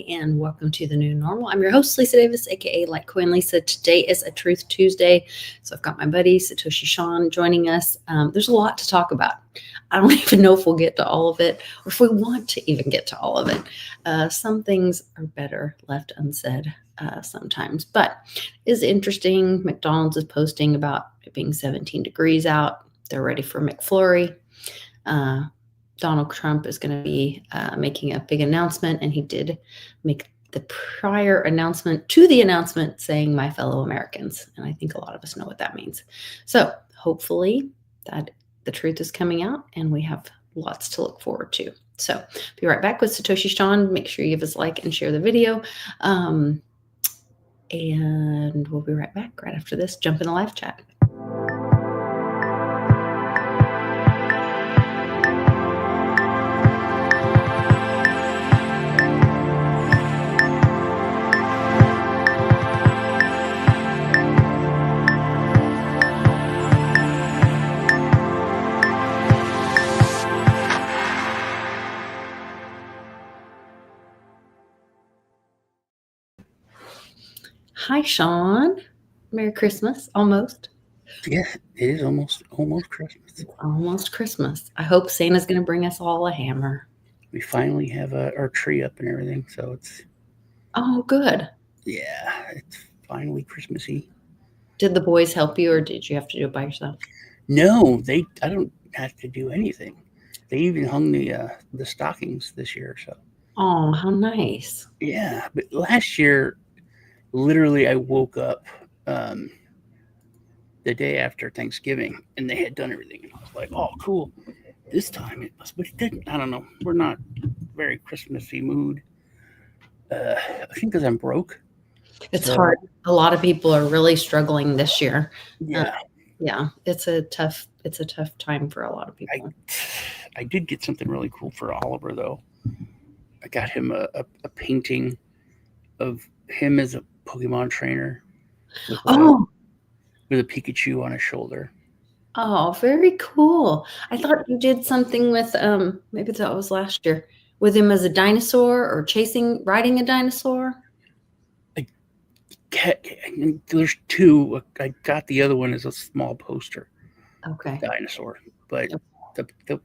and welcome to the new normal. I'm your host, Lisa Davis, aka Litecoin Lisa. Today is a Truth Tuesday, so I've got my buddy Satoshi Sean joining us. There's a lot to talk about. I don't even know if we'll get to all of it, or if we want to even get to all of it. Some things are better left unsaid sometimes, but it's interesting. McDonald's is posting about it being 17 degrees out. They're ready for McFlurry. Donald Trump is going to be making a big announcement, and he did make the prior announcement to the announcement saying "my fellow Americans," and I think a lot of us know what that means. So hopefully that the truth is coming out, and we have lots to look forward to. So be right back with Satoshi Sean. Make sure you give us a like and share the video, and we'll be right back right after this. Jump in the live chat. Hi, Sean. Merry Christmas. Almost. Yeah, it is almost Christmas. It's almost Christmas. I hope Santa's going to bring us all a hammer. We finally have our tree up and everything, so it's... Oh, good. Yeah, it's finally Christmassy. Did the boys help you, or did you have to do it by yourself? No, I don't have to do anything. They even hung the stockings this year, so... Oh, how nice. Yeah, but last year... Literally, I woke up the day after Thanksgiving, and they had done everything. And I was like, "Oh, cool! This time it must," but it didn't. I don't know. We're not very Christmassy mood. I think because I'm broke. It's hard. A lot of people are really struggling this year. Yeah, yeah. It's a tough time for a lot of people. I did get something really cool for Oliver, though. I got him a painting of him as a Pokemon trainer with a Pikachu on his shoulder. Oh, very cool. I thought you did something with maybe that was last year, with him as a dinosaur or riding a dinosaur. There's two. I got the other one as a small poster. Okay. Dinosaur, but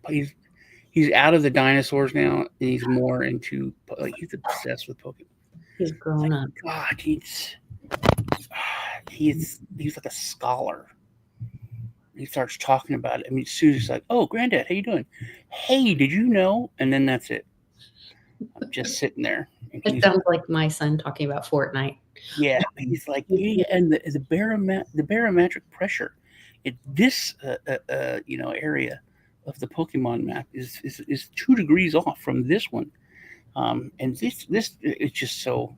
he's out of the dinosaurs now, and he's more into he's obsessed with Pokemon. He's grown up. God, he's like a scholar. He starts talking about it. I mean, Susie's like, "Oh, Granddad, how you doing? Hey, did you know?" And then that's it. I'm just sitting there. It sounds like my son talking about Fortnite. Yeah, he's like, yeah, and the barometric pressure in this area of the Pokemon map is 2 degrees off from this one. And this it's just so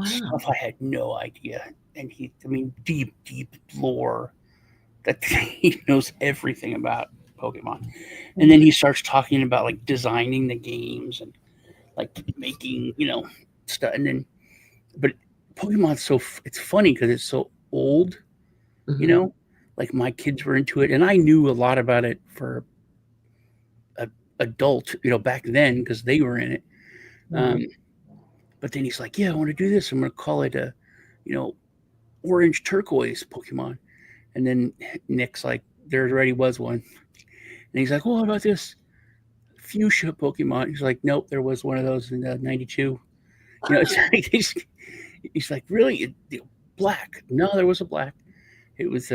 stuff I had no idea. And deep lore that he knows everything about Pokemon. And then he starts talking about like designing the games and like making, stuff. And then, but Pokemon's it's funny because it's so old, like my kids were into it, and I knew a lot about it for adult, back then because they were in it. But then he's like, "Yeah, I want to do this. I'm going to call it a, orange turquoise Pokemon." And then Nick's like, "There already was one." And he's like, "Well, how about this fuchsia Pokemon?" He's like, "Nope, there was one of those in '92." He's like, "Really? Black?" No, there was a black. It was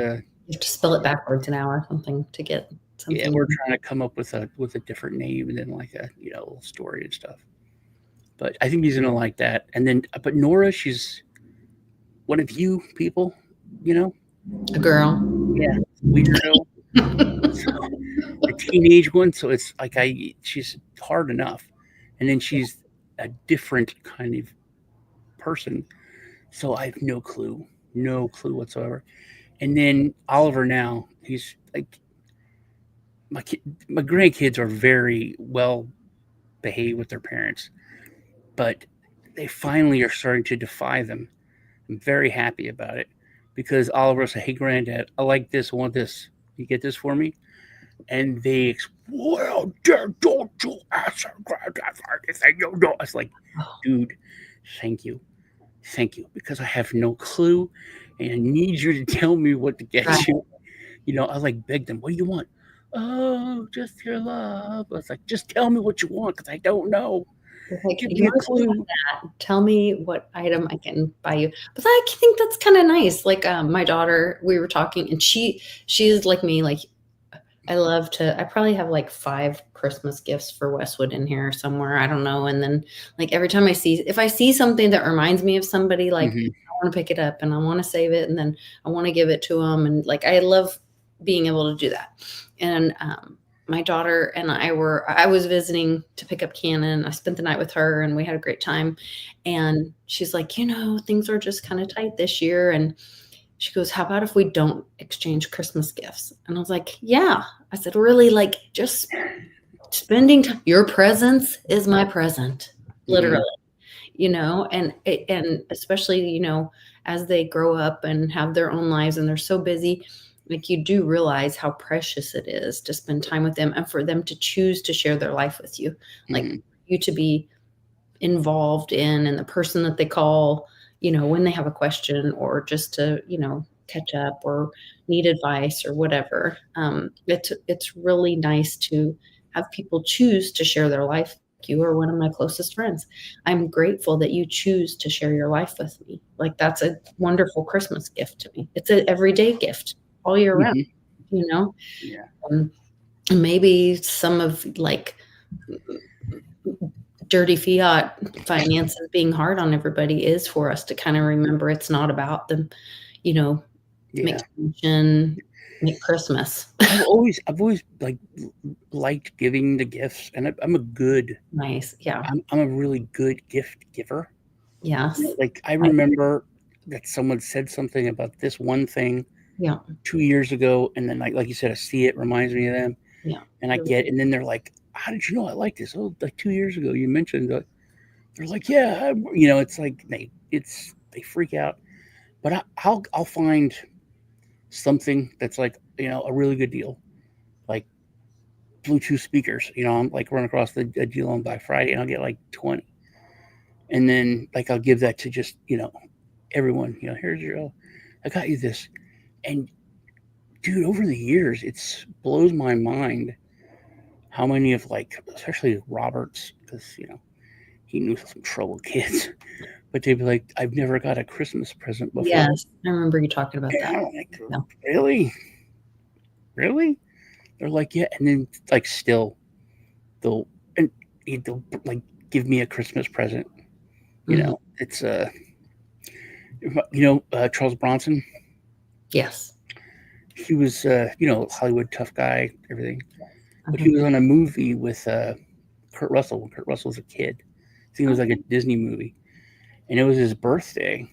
You have to spell it backwards now or something to get something. Yeah, we're trying to come up with a different name and then like a little story and stuff. But I think he's gonna like that. And then, but Nora, she's one of you people, a girl. Yeah, weirdo. A teenage one, so it's like she's hard enough, and then she's a different kind of person, so I have no clue whatsoever. And then Oliver, now he's like, my grandkids are very well behaved with their parents, but they finally are starting to defy them. I'm very happy about it because Oliver said, "Hey, Granddad, I like this. I want this. You get this for me?" and they well, don't you ask her anything you know. I was like, Oh, dude, thank you. Thank you. Because I have no clue and I need you to tell me what to get right. you. You know, I like begged them, what do you want? Oh, just your love. I was like, just tell me what you want because I don't know. Like, Give you me a want to clue. tell me what item I can buy you. But I think that's kind of nice. Like my daughter, we were talking, and she's like me. Like I love to. I probably have like 5 Christmas gifts for Westwood in here somewhere. I don't know. And then like every time if I see something that reminds me of somebody, like Hmm. I want to pick it up and I want to save it, and then I want to give it to them. And like I love being able to do that. And my daughter and I was visiting to pick up Cannon. I spent the night with her and we had a great time. And she's like, things are just kind of tight this year. And she goes, how about if we don't exchange Christmas gifts? And I was like, yeah. I said, really, like just spending time. Your presence is my present, literally, Hmm. and especially, as they grow up and have their own lives and they're so busy, like you do realize how precious it is to spend time with them and for them to choose to share their life with you, like Hmm. you to be involved in and the person that they call, when they have a question or just to, catch up or need advice or whatever. It's really nice to have people choose to share their life. You are one of my closest friends. I'm grateful that you choose to share your life with me. Like that's a wonderful Christmas gift to me. It's an everyday gift all year round, Hmm. you know. Yeah. Um, maybe some of like dirty fiat finances being hard on everybody is for us to kind of remember it's not about them, you know, make Yeah. attention, make Christmas. I've always like liked giving the gifts, and I'm a good, Nice. Yeah. I'm a really good gift giver. You know, Yes. like I I, remember that someone said something about this one thing yeah. 2 years ago, and then like you said, I see it reminds me of them, Yeah. and I get, and then they're like, "How did you know I like this?" Oh, like 2 years ago you mentioned. They're like, "Yeah," you know, it's like they freak out, but I'll find something that's like a really good deal, like Bluetooth speakers. You know, I'm like run across a deal on Black Friday, and I'll get like 20, and then like I'll give that to just everyone. Here's your, I got you this, and dude, over the years, it's blows my mind how many of like, especially Roberts, because he knew some troubled kids, but they'd be like, "I've never got a Christmas present before," Yes. I remember you talking about and that. I'm like, Yeah. "Really, really?" They're like, "Yeah," and then like still they'll and they'll like give me a Christmas present. Mhm. It's Charles Bronson. Yes. He was Hollywood tough guy, everything, but he Uh-huh. was on a movie with Kurt Russell when Kurt Russell was a kid. I think it was Oh, like a Disney movie, and it was his birthday,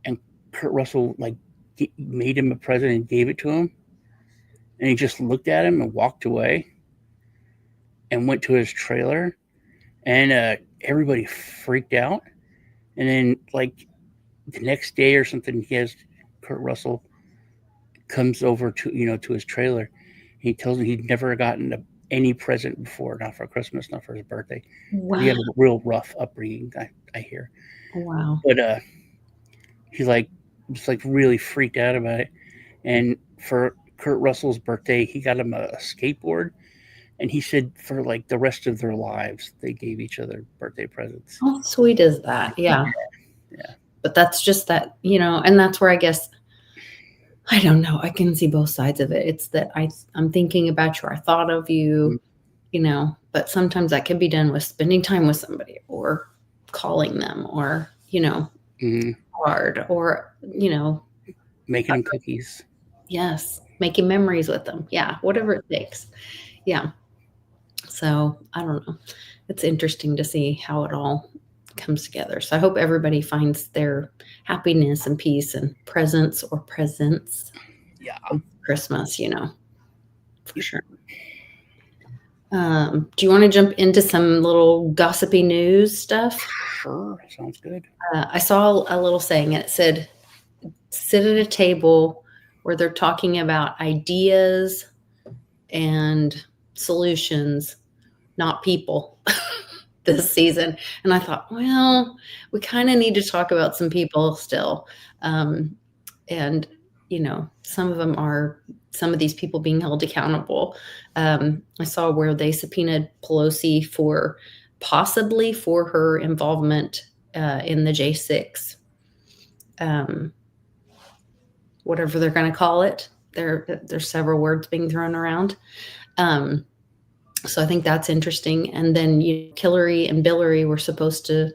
and Kurt Russell like made him a present and gave it to him, and he just looked at him and walked away and went to his trailer, and everybody freaked out, and then like the next day or something, he has Kurt Russell comes over to his trailer. He tells him he'd never gotten any present before, not for Christmas, not for his birthday, because he wow. had a real rough upbringing. I hear, Wow. but he like was like really freaked out about it. And for Kurt Russell's birthday, he got him a skateboard, and he said for like the rest of their lives, they gave each other birthday presents. How sweet is that? Yeah. Yeah. But that's just that, and that's where I guess I don't know. I can see both sides of it. It's that I'm thinking about you. I thought of you, but sometimes that can be done with spending time with somebody or calling them or, Mm-hmm. hard or, Making him cookies. yes, making memories with them. Yeah, whatever it takes. Yeah. So I don't know. It's interesting to see how it all comes together. So I hope everybody finds their happiness and peace and presence Yeah. with Christmas, for sure. Do you want to jump into some little gossipy news stuff? Sure. Sounds good. I saw a little saying, and it said, sit at a table where they're talking about ideas and solutions, not people, this season. And I thought, well, we kind of need to talk about some people still. And, some of them are some of these people being held accountable. I saw where they subpoenaed Pelosi possibly for her involvement in the J6, whatever they're going to call it. There's several words being thrown around. So I think that's interesting. And then Hillary and Billary were supposed to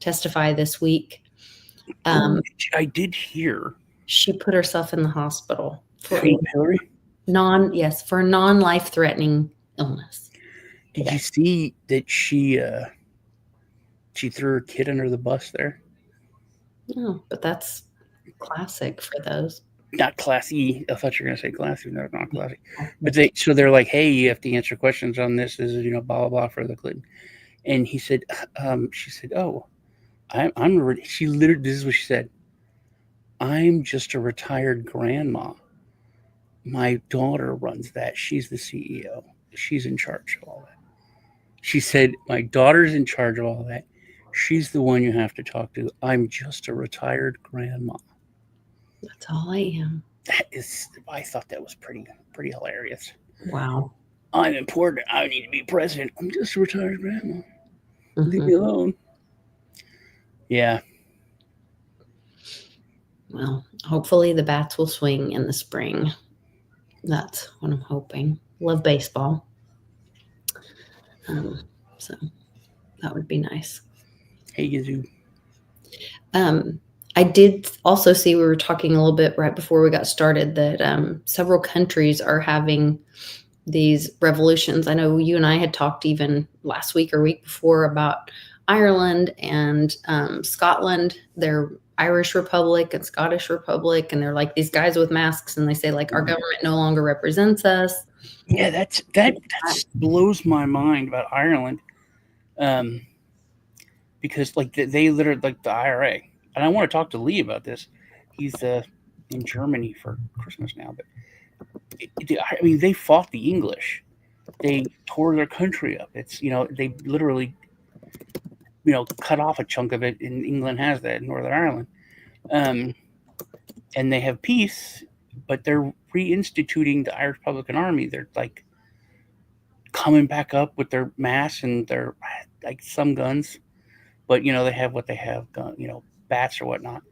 testify this week. I did hear She put herself in the hospital for Hillary. for a non-life threatening illness. Did you see that she threw her kid under the bus there? No, but that's classic for those. Not classy. I thought you were going to say classy. No, not classy. But they're like, hey, you have to answer questions on this. This is, blah, blah, blah for the Clinton. And she said, oh, she literally, this is what she said. I'm just a retired grandma. My daughter runs that. She's the CEO. She's in charge of all that. She said, my daughter's in charge of all that. She's the one you have to talk to. I'm just a retired grandma. That's all I am. I thought that was pretty hilarious. Wow. I'm important. I need to be president. I'm just a retired grandma. Leave me alone. Yeah. Well, hopefully the bats will swing in the spring. That's what I'm hoping. Love baseball. So that would be nice. Hey, Yazoo. I did also see, we were talking a little bit right before we got started, that several countries are having these revolutions. I know you and I had talked even last week or week before about Ireland and Scotland. They're Irish Republic and Scottish Republic, and they're like these guys with masks, and they say like our government no longer represents us. Yeah, that blows my mind about Ireland, because like they literally like the IRA, and I want to talk to Lee about this. He's in Germany for Christmas now, but I mean they fought the English, they tore their country up. It's they literally cut off a chunk of it, and England has that in Northern Ireland, and they have peace, but they're reinstituting the Irish Republican Army. They're like coming back up with their mass and their like some guns, but they have what they have, bats or whatnot.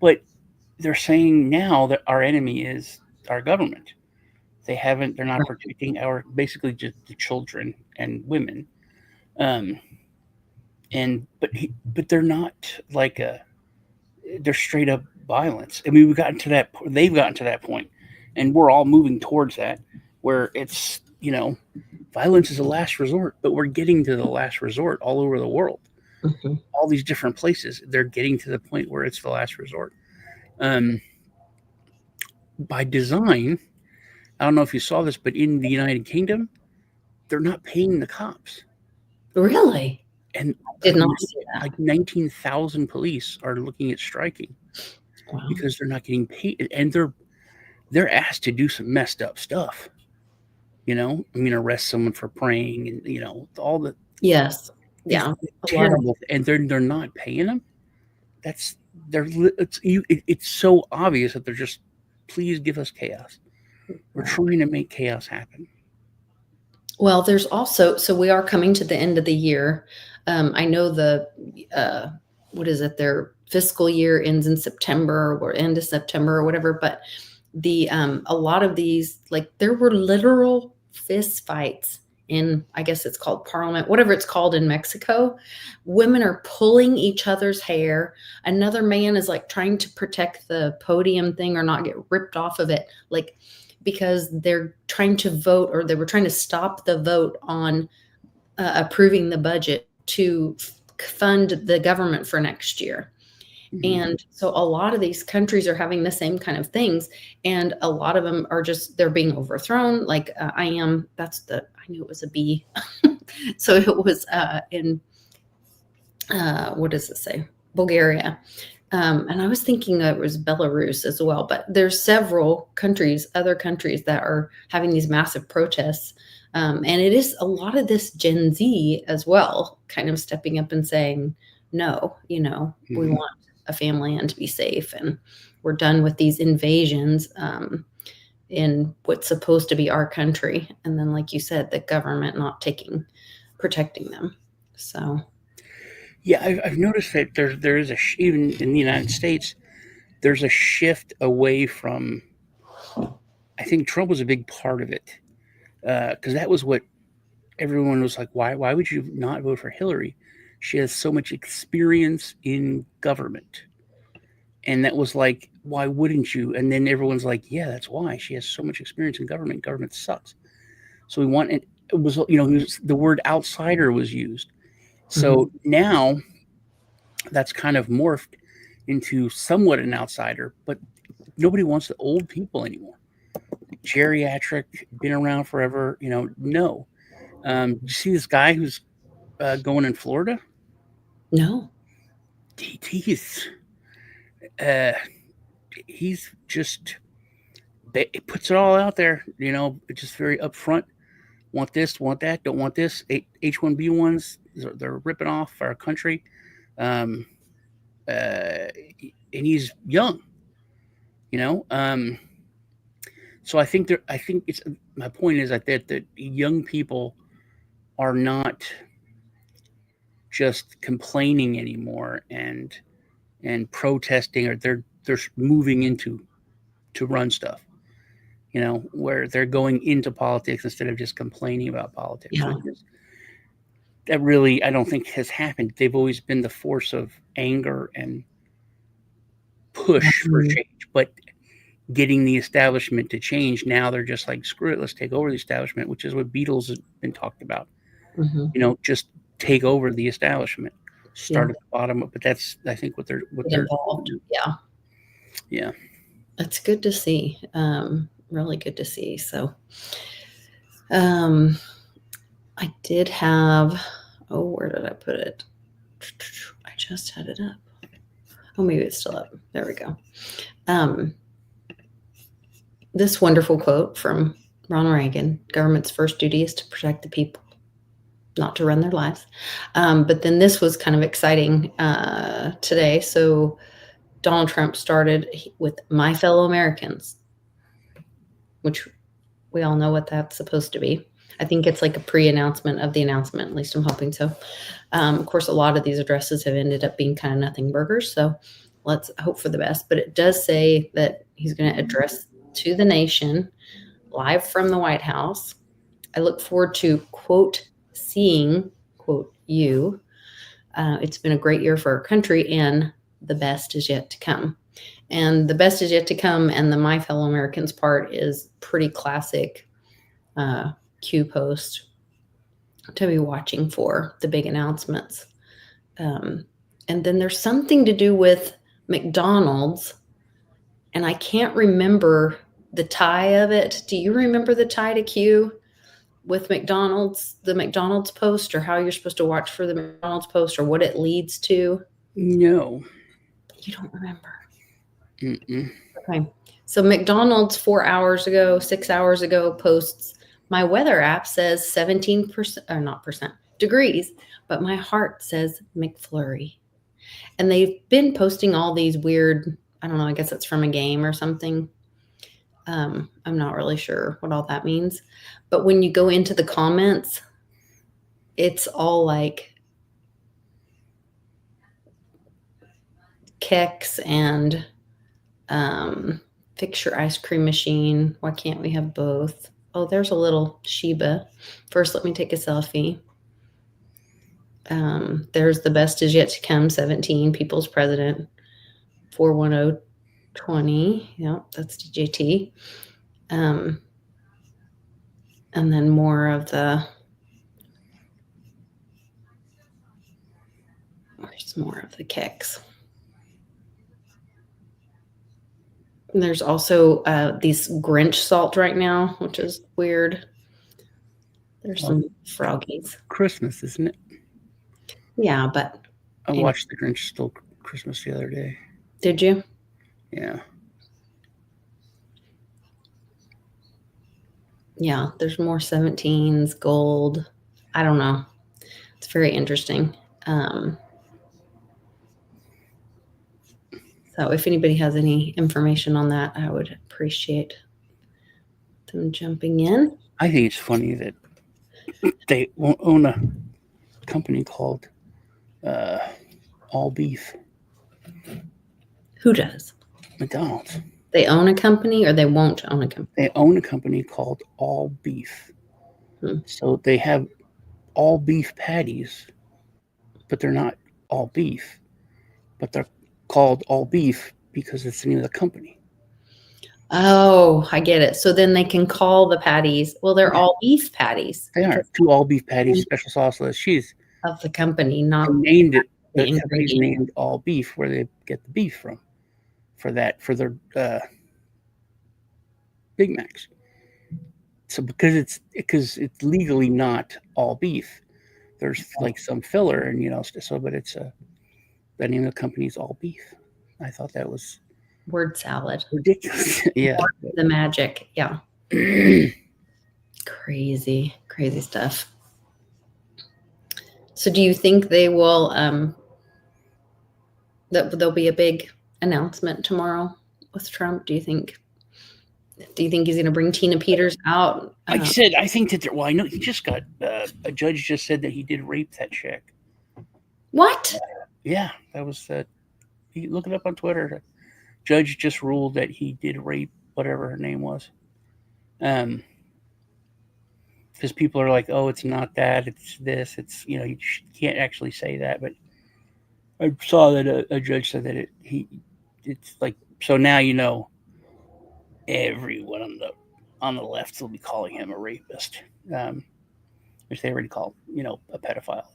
But they're saying now that our enemy is our government. They're not protecting basically just the children and women. But they're not like they're straight up violence. I mean, they've gotten to that point, and we're all moving towards that, where it's violence is a last resort, but we're getting to the last resort all over the world. Mm-hmm. All these different places, they're getting to the point where it's the last resort. By design, I don't know if you saw this, but in the United Kingdom, they're not paying the cops. Really? And did not see that. Like 19,000 police are looking at striking. Wow. Because they're not getting paid, and they're asked to do some messed up stuff. Arrest someone for praying, and all the yeah, terrible, and they're not paying them. It's so obvious that they're just, please give us chaos. We're trying to make chaos happen. Well, there's also, so we are coming to the end of the year. I know what is it? Their fiscal year ends in September or end of September or whatever. But a lot of these, like there were literal fist fights in, I guess it's called Parliament, whatever it's called in Mexico. Women are pulling each other's hair. Another man is like trying to protect the podium thing or not get ripped off of it. Like, because they're trying to vote, or they were trying to stop the vote on approving the budget to fund the government for next year. Mm-hmm. And so a lot of these countries are having the same kind of things. And a lot of them are they're being overthrown. Like I knew it was a B. So it was in, what does it say? Bulgaria. And I was thinking it was Belarus as well, but there's several countries, other countries that are having these massive protests. And it is a lot of this Gen Z as well, kind of stepping up and saying, no, we Mhm. want a family and to be safe. And we're done with these invasions in what's supposed to be our country. And then, like you said, the government not protecting them. So, Yeah, I've noticed that there is even in the United States, there's a shift away from. I think Trump was a big part of it because that was what everyone was like. Why would you not vote for Hillary? She has so much experience in government, and that was like, why wouldn't you? And then everyone's like, yeah, that's why she has so much experience in government. Government sucks. So we want it. It was the word outsider was used. mhm. So now that's kind of morphed into somewhat an outsider, but nobody wants the old people anymore. Geriatric, been around forever. No. You see this guy who's going in Florida? No, He's uh, he's just it puts it all out there. Just very upfront. Want this, want that, don't want this. H-1B1s, they're ripping off our country. Um, and he's young. You know, um, so I think it's my point is that young people are not just complaining anymore and protesting, or they're moving into to run stuff. Where they're going into politics instead of just complaining about politics, yeah, which is that really I don't think has happened. They've always been the force of anger and push for mhm, change, but getting the establishment to change, now they're just like, screw it, let's take over the establishment, which is what Beatles has been talked about. mhm, Just take over the establishment, yeah, start at the bottom up. But that's I think what get they're involved. Yeah, yeah. it's good to see. Really good to see. So, um, I did have. Oh, where did I put it? I just had it up. Oh, maybe it's still up. There we go. Um, this wonderful quote from Ronald Reagan: "Government's first duty is to protect the people, not to run their lives." But then this was kind of exciting today. So Donald Trump started with "My fellow Americans," which we all know what that's supposed to be. I think it's like a pre-announcement of the announcement. At least I'm hoping so. Of course, a lot of these addresses have ended up being kind of nothing burgers. So let's hope for the best. But it does say that he's going to address to the nation live from the White House. I look forward to, quote, seeing, quote, you. It's been a great year for our country, and the best is yet to come. And the best is yet to come. And the "My fellow Americans" part is pretty classic Q post to be watching for the big announcements. Um, and then there's something to do with McDonald's, and I can't remember the tie of it. Do you remember the tie to Q with McDonald's, the McDonald's post, or how you're supposed to watch for the McDonald's post, or what it leads to? No. You don't remember. Mm-mm. Okay. So McDonald's 4 hours ago, 6 hours ago posts, "My weather app says 17%, or not percent, degrees, but my heart says McFlurry." And they've been posting all these weird, I don't know, I guess it's from a game or something. I'm not really sure what all that means. But when you go into the comments, it's all like keks and fix your ice cream machine. Why can't we have both? Oh, there's a little Sheba. First, let me take a selfie. There's "the best is yet to come," 17, people's president, 41020. Yeah, that's DJT. Um, and then more of the, where's more of the kicks? And there's also these Grinch salt right now, which is weird. There's Well, some froggies. Christmas, isn't it? Yeah, but I anyway, watched The Grinch Stole Christmas the other day. Did you? Yeah. Yeah, there's more 17s, gold. I don't know. It's very interesting. Um, so if anybody has any information on that, I would appreciate them jumping in. I think it's funny that they own a company called uh, All Beef. Who does? McDonald's. They own a company or they won't own a company? They own a company called All Beef. Hmm. So they have all beef patties, but they're not all beef, but they're called All Beef because it's the name of the company. Oh, I get it. So then they can call the patties. Well, they're Yeah, all beef patties they are because two all beef patties, special sauce, lettuce, cheese. of the company, They not named it. the The company's ingredient. named All Beef, where they get the beef from for their Big Macs. So because it's legally not all beef, there's like some filler and so but it's the name of the company's All Beef. I thought that was Word salad. ridiculous. Yeah. The magic. Yeah. Crazy, crazy stuff. So do you think they will that there'll be a big announcement tomorrow with Trump? Do you think he's going to bring Tina Peters out? Like I said, I think that well, I know he just got a judge just said that he did rape that chick. What? Yeah, that was you look it up on Twitter. Judge just ruled that he did rape whatever her name was. Because people are like, oh, it's not that, it's this, it's you can't actually say that. But I saw that a judge said that it's like so now everyone on the left will be calling him a rapist, which they already call a pedophile.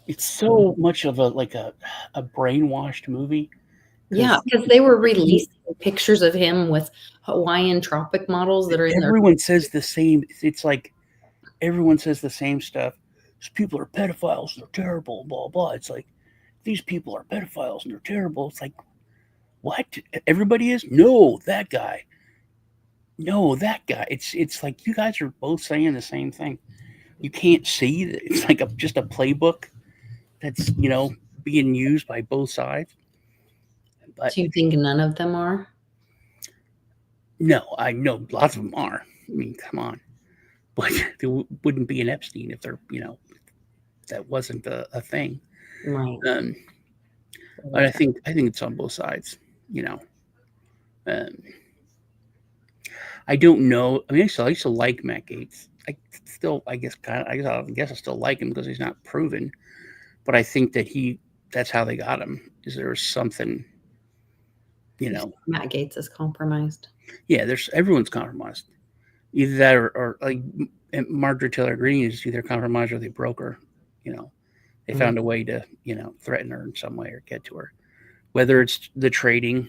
It's so much of a brainwashed movie. Yeah, because they were releasing pictures of him with Hawaiian tropic models that are in there. Everyone says the same. It's like everyone says the same stuff. These people are pedophiles and they're terrible, blah blah. It's like these people are pedophiles and they're terrible. It's like what? Everybody is? No, that guy. No, that guy. It's like you guys are both saying the same thing. You can't see that it's like just a playbook that's being used by both sides. But Do you think none of them are? no, I know lots of them are. I mean, come on. But there wouldn't be an Epstein if that wasn't a thing. Right. But I think it's on both sides. Um, I don't know. I mean, I used to like Matt Gaetz. I still, I guess, I still like him because he's not proven. But I think that that's how they got him. Is there was something, Matt Gaetz is compromised. Yeah, everyone's compromised. Either that or like Margaret Taylor Greene is either compromised or they broke her. They found a way to threaten her in some way or get to her. Whether it's the trading,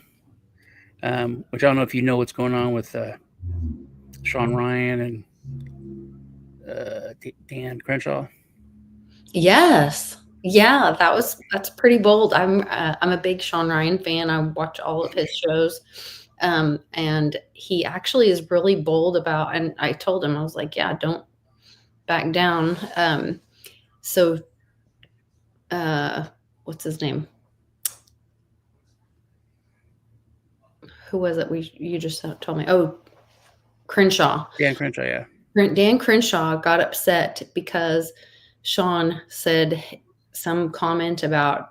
which I don't know if you know what's going on with Sean Ryan and Dan Crenshaw. Yes. Yeah, that's pretty bold. I'm a big Sean Ryan fan. I watch all of his shows. And he actually is really bold about, and I told him, I was like, yeah, don't back down. So what's his name? Who was it? You just told me. Oh, Crenshaw. Dan Crenshaw, yeah. Dan Crenshaw got upset because Sean said some comment about,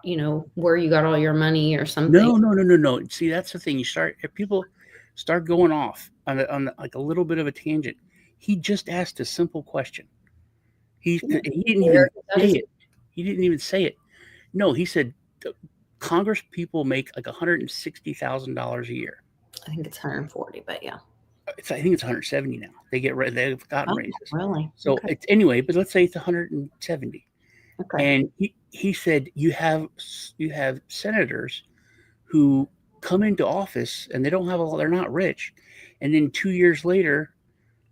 where you got all your money or something. No. See, that's the thing. If people start going off on like a little bit of a tangent. He just asked a simple question. He didn't even say it. He didn't even say it. No, he said Congress people make like $160,000 a year. I think it's 140, but yeah. I think it's 170 now. They've gotten raises. Really? So it's anyway, but let's say it's 170. Okay. And he said you have senators who come into office and they're not rich, and then 2 years later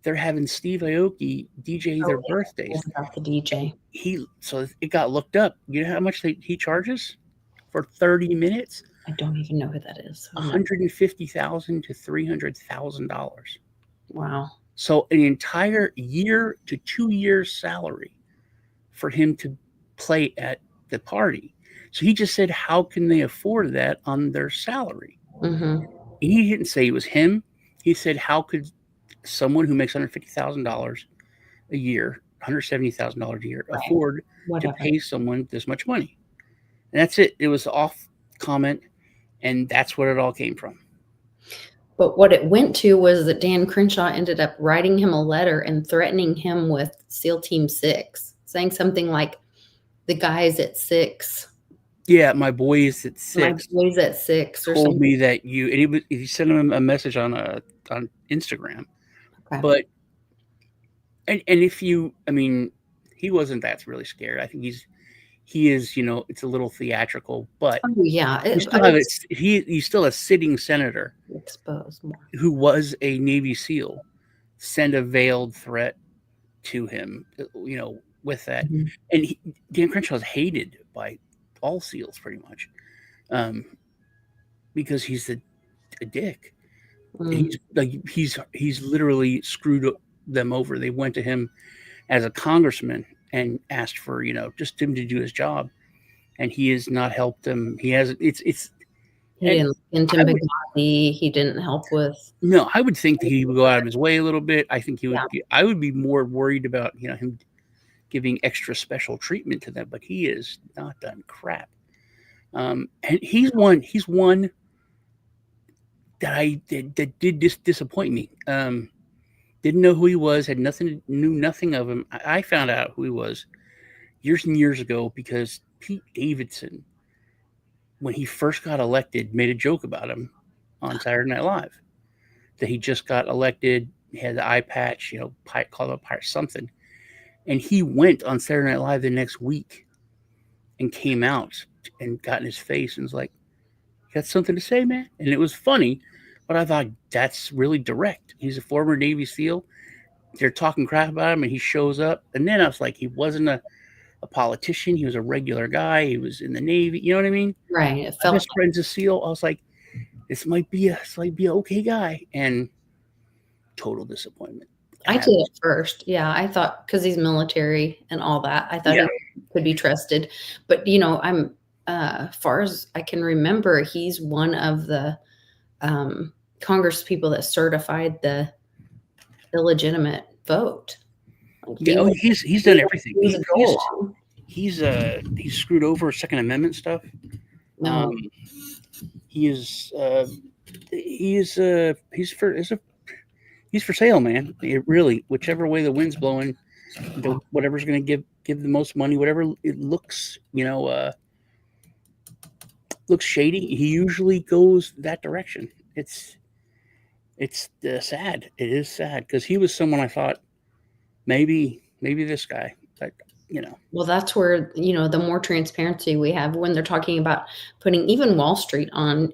they're having Steve Aoki DJ their birthdays. About the DJ. So it got looked up. You know how much he charges? for 30 minutes, I don't even know who that is. $150,000 to $300,000. Wow. So an entire year to 2 years salary for him to play at the party. So he just said, how can they afford that on their salary? Mm-hmm. He didn't say it was him. He said, how could someone who makes $150,000 a year, $170,000 a year, Right. afford to Whatever. pay someone this much money? And that's it. It was off comment, and that's what it all came from. But what it went to was that Dan Crenshaw ended up writing him a letter and threatening him with SEAL Team 6, saying something like, the guys at 6, Yeah, my boys at my 6 boys at 6 or told something. me that he sent him a message on Instagram, Okay. but and if you, I mean, he wasn't that really scared. I think he is, it's a little theatrical, but Oh, yeah. you still have it. He's still a sitting senator Exposed more. who was a Navy SEAL. Send a veiled threat to him, with that, Mm-hmm. and Dan Crenshaw is hated by all SEALs pretty much, um, because he's a dick. Mm. He's literally screwed them over. They went to him as a congressman and asked for just him to do his job, and he has not helped them. He has it's He and didn't look into I would Benghazi. He didn't help with. no, I would think that he would go out of his way a little bit. I think he would. Yeah. I would be more worried about him giving extra special treatment to them, but he has not done crap. And he's one. He's one that did disappoint me. Didn't know who he was. Knew nothing of him. I found out who he was years and years ago because Pete Davidson, when he first got elected, made a joke about him on Saturday Night Live. That he just got elected, he had the eye patch, called up pirate something, and he went on Saturday Night Live the next week and came out and got in his face and was like, "You got something to say, man?" And it was funny, but I thought that's really direct. He's a former Navy SEAL. They're talking crap about him, and he shows up. And then I was like, he wasn't a politician. He was a regular guy. He was in the Navy. You know what I mean? Right. It My felt best friend's a SEAL. I was like, this might be a okay guy, and total disappointment. I did at first. Yeah, I thought because he's military and all that, I thought Yeah, he could be trusted. But I'm far as I can remember, he's one of the Congress people that certified the illegitimate vote. Like yeah. Oh, he's done everything. he was a go along. He's screwed over Second Amendment stuff. No, He is he's for sale, man. It really, whichever way the wind's blowing, whatever's going to give the most money, whatever it looks, looks shady. He usually goes that direction. It's sad. It is sad because he was someone I thought maybe this guy, like well, that's where the more transparency we have when they're talking about putting even Wall Street on.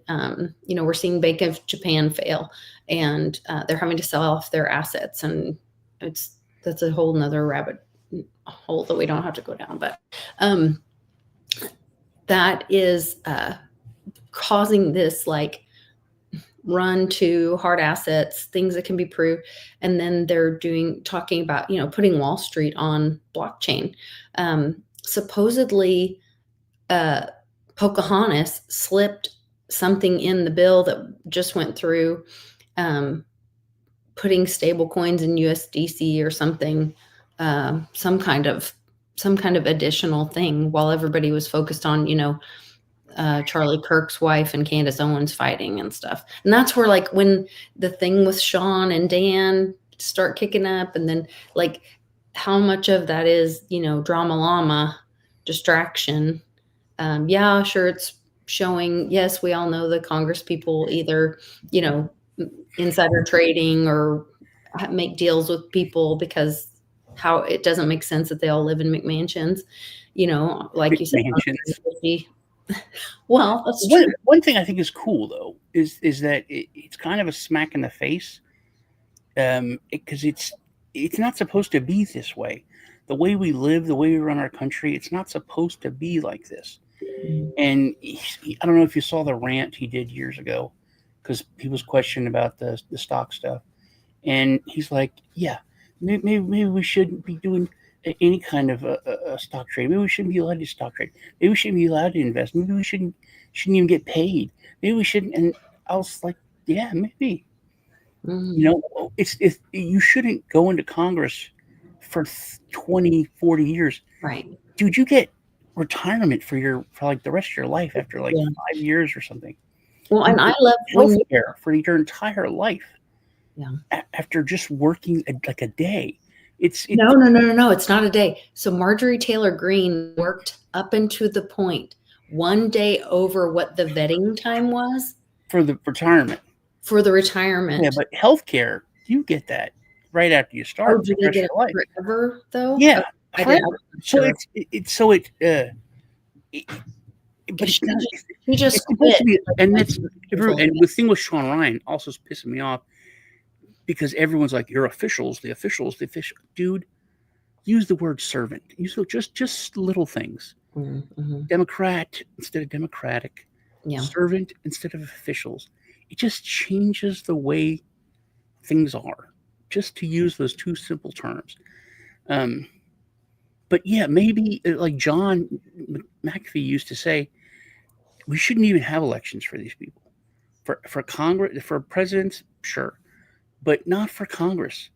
We're seeing Bank of Japan fail, and they're having to sell off their assets, and that's a whole nother rabbit hole that we don't have to go down. But that is causing this run to hard assets, things that can be proved, and then they're talking about putting Wall Street on blockchain. Supposedly, Pocahontas slipped something in the bill that just went through, putting stable coins in USDC or something, some kind of additional thing while everybody was focused on Charlie Kirk's wife and Candace Owens fighting and stuff. And that's where when the thing with Sean and Dan start kicking up, and then how much of that is, drama llama distraction. Yeah, sure. It's showing, yes, we all know the Congress people either, insider trading or make deals with people because how it doesn't make sense that they all live in McMansions, like you said, mansions. well, that's true. One thing I think is cool though is that it's kind of a smack in the face, because it's not supposed to be this way. The way we live, the way we run our country, it's not supposed to be like this. Mhm. And I don't know if you saw the rant he did years ago, because he was questioned about the stock stuff, and he's like, "Yeah, maybe we shouldn't be doing any kind of a stock trade. Maybe we shouldn't be allowed to do stock trade. Maybe we shouldn't be allowed to invest. Maybe we shouldn't even get paid. Maybe we shouldn't." And I was like, "Yeah, maybe." You Mhm. know, it's you shouldn't go into Congress for 20, 40 years. Right. Dude, you get retirement for like the rest of your life after like Yeah. 5 years or something. Well, You and I get love when health you, care for your entire life yeah. after just working like a day. It No, no, no, no, no. It's not a day. So Marjorie Taylor Greene worked up into the point one day over what the vetting time was for the retirement. for the Yeah, retirement. but health care, you get that right after you Oh, start do for the they rest get of it your life. forever though? Yeah, Oh, I did. I forever. wasn't So sure it, but because it's not. she just It's supposed quit to be, like and that's 90 years old. and the thing with Sean Ryan also is pissing me off because everyone's like, "You're officials, the officials, the official." Dude, use the word servant. Use just little things. Mm-hmm. Democrat instead of democratic, Yeah. servant instead of officials. It just changes the way things are. Just to use those two simple terms. Um, but yeah, maybe like John McAfee used to say, we shouldn't even have elections for these people. For Congress, for presidents, sure, but not for Congress.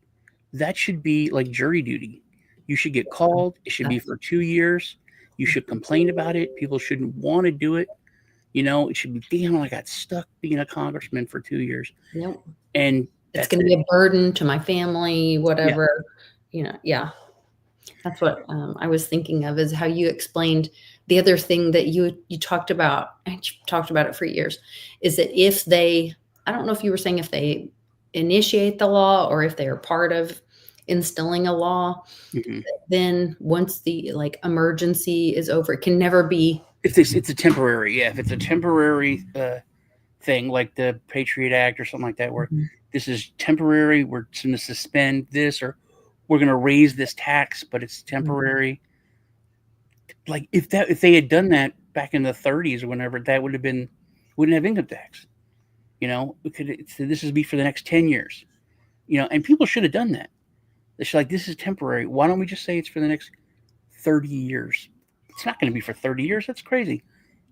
That should be like jury duty. You should get called. It should be That's for 2 years. You should complain about it. People shouldn't want to do it. You know, it should be, damn, I got stuck being a congressman for 2 years. Nope. And It's that's going to it. be a burden to my family, Yeah. whatever. Yeah. That's what I was thinking of is how you explained the other thing that you talked about, and you talked about it for years, is that if they, I don't know if you were saying if they initiate the law or if they are part of instilling a law, Mhm. then once the like emergency is over, it can never be. If it's a temporary, yeah, if it's a temporary thing like the Patriot Act or something like that, where Mhm. this is temporary, we're going to suspend this, or we're going to raise this tax, but it's temporary. Like if they had done that back in the 30s or whenever, that would have been wouldn't have income tax. You know, this would be for the next 10 years. You know, and people should have done that. They should like this is temporary. Why don't we just say it's for the next 30 years? It's not going to be for 30 years. That's crazy.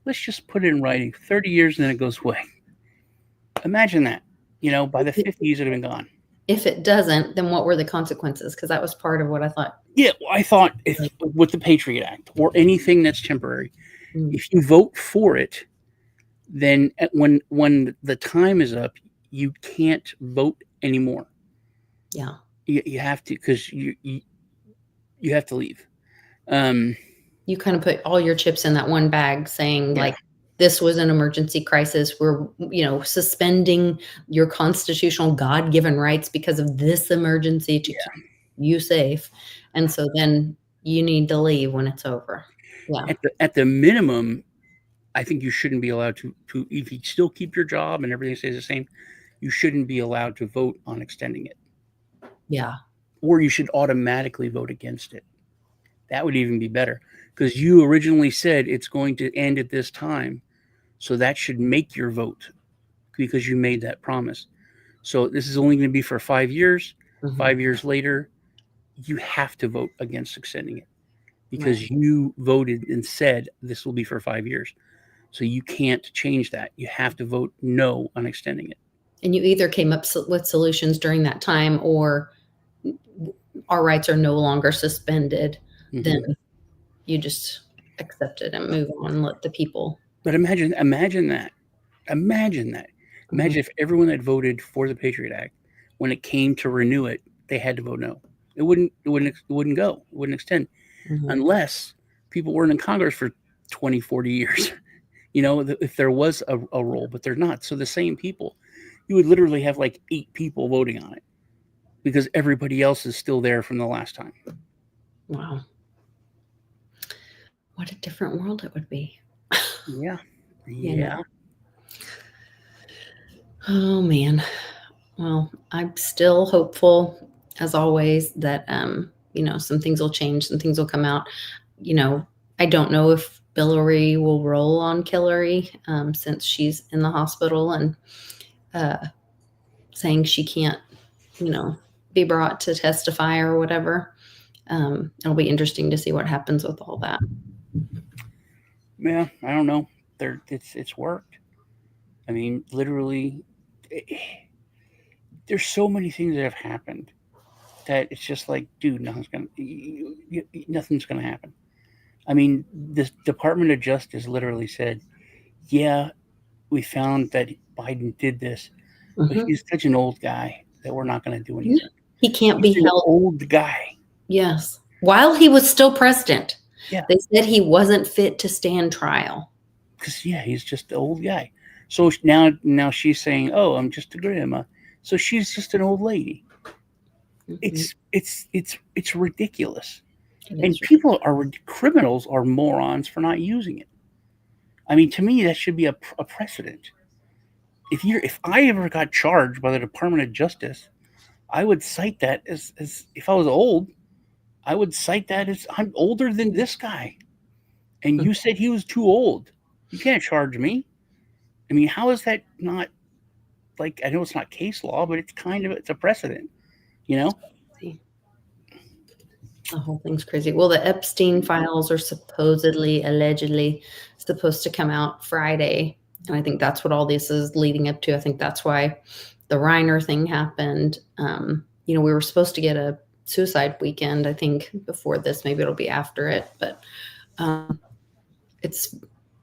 Let's just put it in writing. 30 years and then it goes away. Imagine that. You know, by the 50s, it would have been gone. If it doesn't, then what were the consequences? Because that was part of what I thought. Yeah, well, I thought if Like, with the Patriot Act or anything that's temporary, mm, if you vote for it, then when the time is up, you can't vote anymore. yeah, You have to because you have to leave. Um, you kind of put all your chips in that one bag, saying yeah, like, this was an emergency crisis. We're, suspending your constitutional God-given rights because of this emergency to keep yeah. you safe. And so then you need to leave when it's over. Yeah, At the minimum, I think you shouldn't be allowed to if you still keep your job and everything stays the same, you shouldn't be allowed to vote on extending it, yeah, or you should automatically vote against it. That would even be better because you originally said it's going to end at this time, so that should make your vote because you made that promise. So this is only going to be for 5 years. mhm, 5 years later, you have to vote against extending it right. because you voted and said this will be for 5 years. So you can't change that. You have to vote no on extending it. And you either came up with solutions during that time, or our rights are no longer suspended. Then Mm-hmm. you just accept it and move on and let the people. But imagine that. Imagine that. Mhm, Imagine if everyone that voted for the Patriot Act, when it came to renew it, they had to vote no. It wouldn't go. It wouldn't extend mhm. unless people weren't in Congress for 20, 40 years. You know, if there was a role, but they're not. So the same people, you would literally have like 8 people voting on it because everybody else is still there from the last time. Wow. What a different world it would be. Yeah. You know. Yeah. Oh man. Well, I'm still hopeful as always that some things will change, some things will come out. You know, I don't know if Hillary will roll on Hillary since she's in the hospital and saying she can't, be brought to testify or whatever. It'll be interesting to see what happens with all that. Yeah, I don't know. It's worked. I mean, literally, there's so many things that have happened that it's just like, dude, nothing's gonna happen. I mean, the Department of Justice literally said, "Yeah, we found that Biden did this, but Mm-hmm. he's such an old guy that we're not going to do Yeah. anything." He can't He's be an held. old guy. Yes. While he was still president, Yeah, they said he wasn't fit to stand trial. because he's just an old guy. So now she's saying, "Oh, I'm just a grandma," so she's just an old lady. Mm-hmm. It's ridiculous, It and is. criminals are morons for not using it. I mean, to me, that should be a precedent. If I ever got charged by the Department of Justice, I would cite that as if I was old, I would cite that as I'm older than this guy, and you said he was too old. You can't charge me. I mean, how is that not like? I know it's not case law, but it's a precedent, you know? The whole thing's crazy. Well, the Epstein files are supposedly, allegedly, supposed to come out Friday. And I think that's what all this is leading up to. I think that's why the Reiner thing happened. We were supposed to get a suicide weekend, I think, before this. Maybe it'll be after it. But it's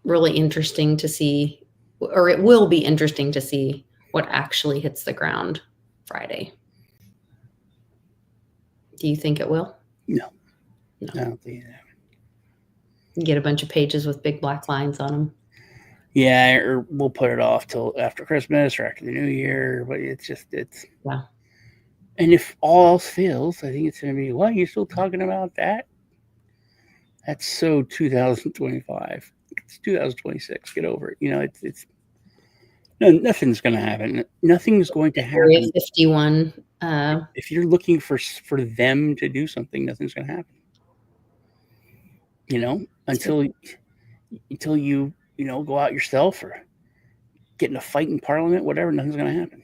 really interesting to see, or it will be interesting to see what actually hits the ground Friday. Do you think it will? No. No. I don't think that. You get a bunch of pages with big black lines on them. Yeah, or we'll put it off till after Christmas or after the New Year. But it's yeah. And if all else fails, I think it's going to be, what? You're still talking about that? That's so 2025. It's 2026. Get over it. It's no, nothing's going to happen. Nothing's going to Area happen. 51. If you're looking for them to do something, nothing's going to happen. Until you go out yourself or get in a fight in Parliament, whatever, nothing's going to happen.